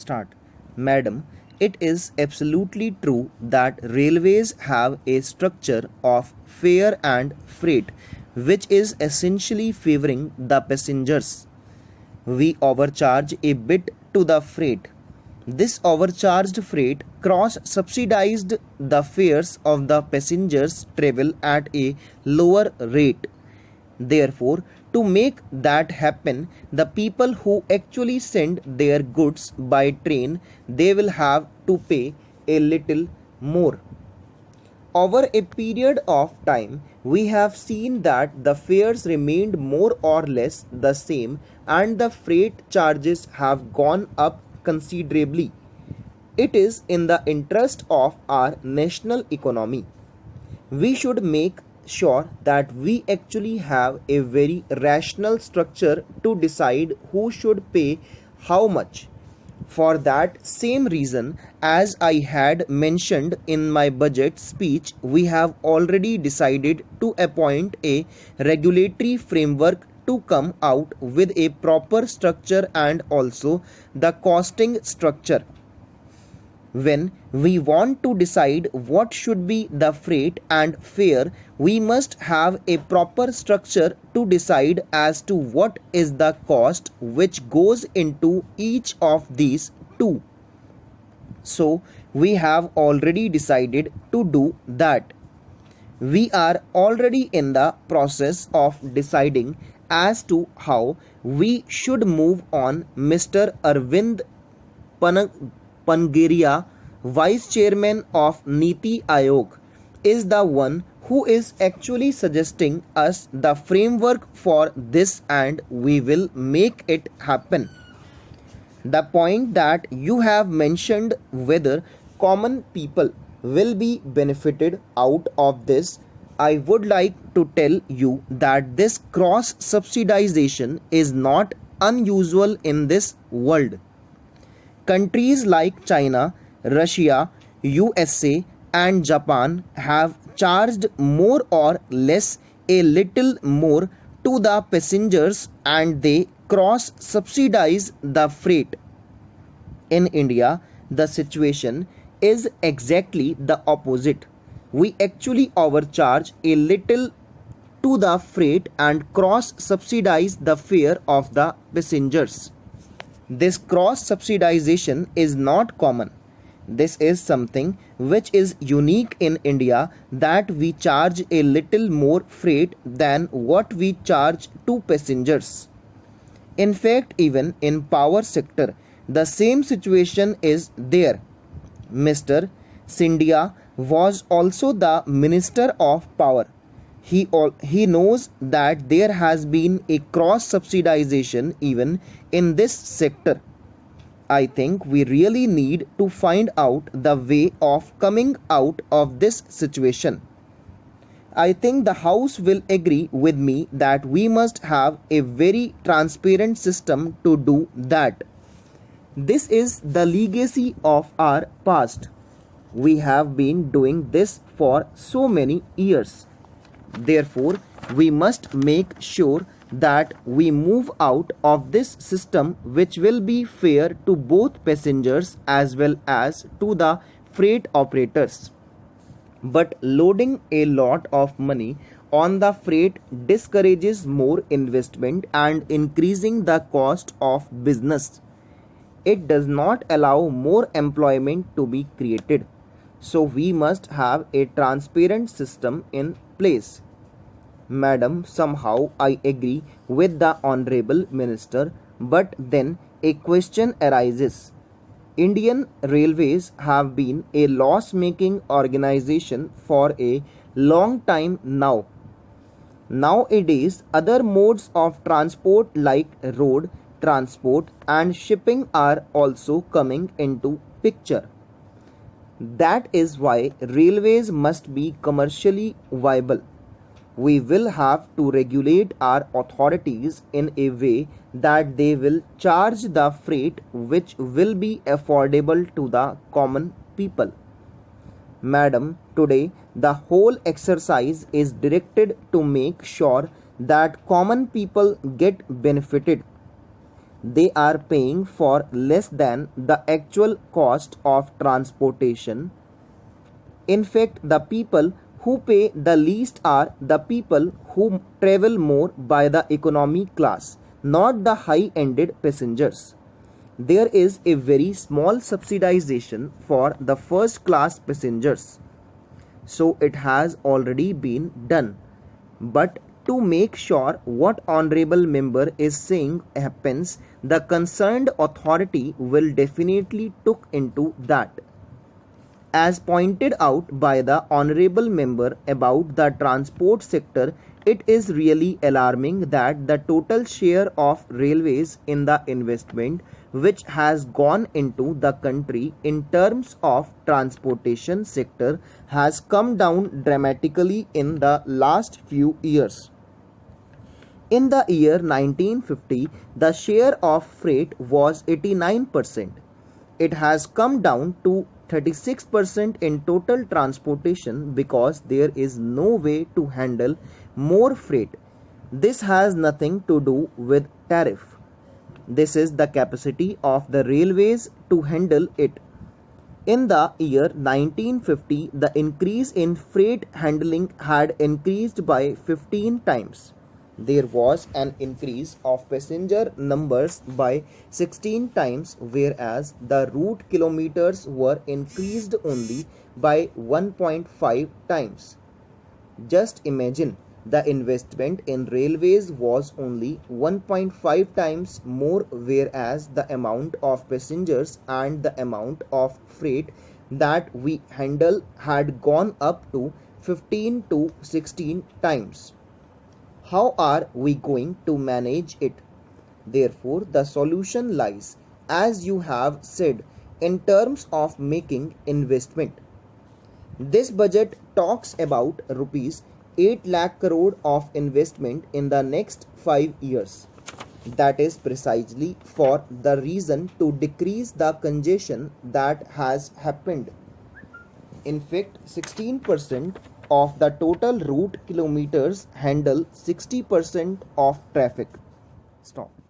Start. Madam, it is absolutely true that railways have a structure of fare and freight which is essentially favoring the passengers. We overcharge a bit to the freight. This overcharged freight cross subsidized the fares of the passengers travel at a lower rate. Therefore, to make that happen, the people who actually send their goods by train, they will have to pay a little more. Over a period of time, we have seen that the fares remained more or less the same and the freight charges have gone up considerably. It is in the interest of our national economy. We should make sure that we actually have a very rational structure to decide who should pay how much. For that same reason, as I had mentioned in my budget speech, we have already decided to appoint a regulatory framework to come out with a proper structure and also the costing structure. When we want to decide what should be the freight and fare, we must have a proper structure to decide as to what is the cost which goes into each of these two. So, we have already decided to do that. We are already in the process of deciding as to how we should move on. Mr. Arvind Pangaria, Vice Chairman of Niti Aayog, is the one who is actually suggesting us the framework for this and we will make it happen. The point that you have mentioned whether common people will be benefited out of this, I would like to tell you that this cross subsidization is not unusual in this world. Countries like China, Russia, USA and Japan have charged more or less a little more to the passengers and they cross subsidize the freight. In India, the situation is exactly the opposite. We actually overcharge a little to the freight and cross subsidize the fare of the passengers. This cross subsidization is not common. This is something which is unique in India, that we charge a little more freight than what we charge to passengers. In fact, even in power sector, the same situation is there. Mr. Scindia was also the Minister of Power. He knows that there has been a cross subsidization even in this sector. I think we really need to find out the way of coming out of this situation. I think the House will agree with me that we must have a very transparent system to do that. This is the legacy of our past. We have been doing this for so many years. Therefore, we must make sure that we move out of this system which will be fair to both passengers as well as to the freight operators. But loading a lot of money on the freight discourages more investment and increasing the cost of business. It does not allow more employment to be created. So we must have a transparent system in place. Madam, somehow I agree with the Honorable Minister, but then a question arises. Indian Railways have been a loss-making organization for a long time now. Nowadays, other modes of transport like road transport and shipping are also coming into picture. That is why railways must be commercially viable. We will have to regulate our authorities in a way that they will charge the freight which will be affordable to the common people. Madam, today the whole exercise is directed to make sure that common people get benefited. They are paying for less than the actual cost of transportation. In fact, the people who pay the least are the people who travel more by the economy class, not the high-ended passengers. There is a very small subsidization for the first class passengers. So it has already been done. But to make sure what honorable member is saying happens, the concerned authority will definitely look into that. As pointed out by the honorable member about the transport sector, it is really alarming that the total share of railways in the investment which has gone into the country in terms of transportation sector has come down dramatically in the last few years. In the year 1950, the share of freight was 89%. It has come down to 36% in total transportation because there is no way to handle more freight. This has nothing to do with tariff. This is the capacity of the railways to handle it. In the year 1950, the increase in freight handling had increased by 15 times. There was an increase of passenger numbers by 16 times, whereas the route kilometers were increased only by 1.5 times. Just imagine, the investment in railways was only 1.5 times more, whereas the amount of passengers and the amount of freight that we handle had gone up to 15 to 16 times. How are we going to manage it? Therefore, the solution lies, as you have said, in terms of making investment. This budget talks about rupees 8 lakh crore of investment in the next 5 years. That is precisely for the reason to decrease the congestion that has happened. In fact, 16% of the total route kilometers handle 60% of traffic. Stop.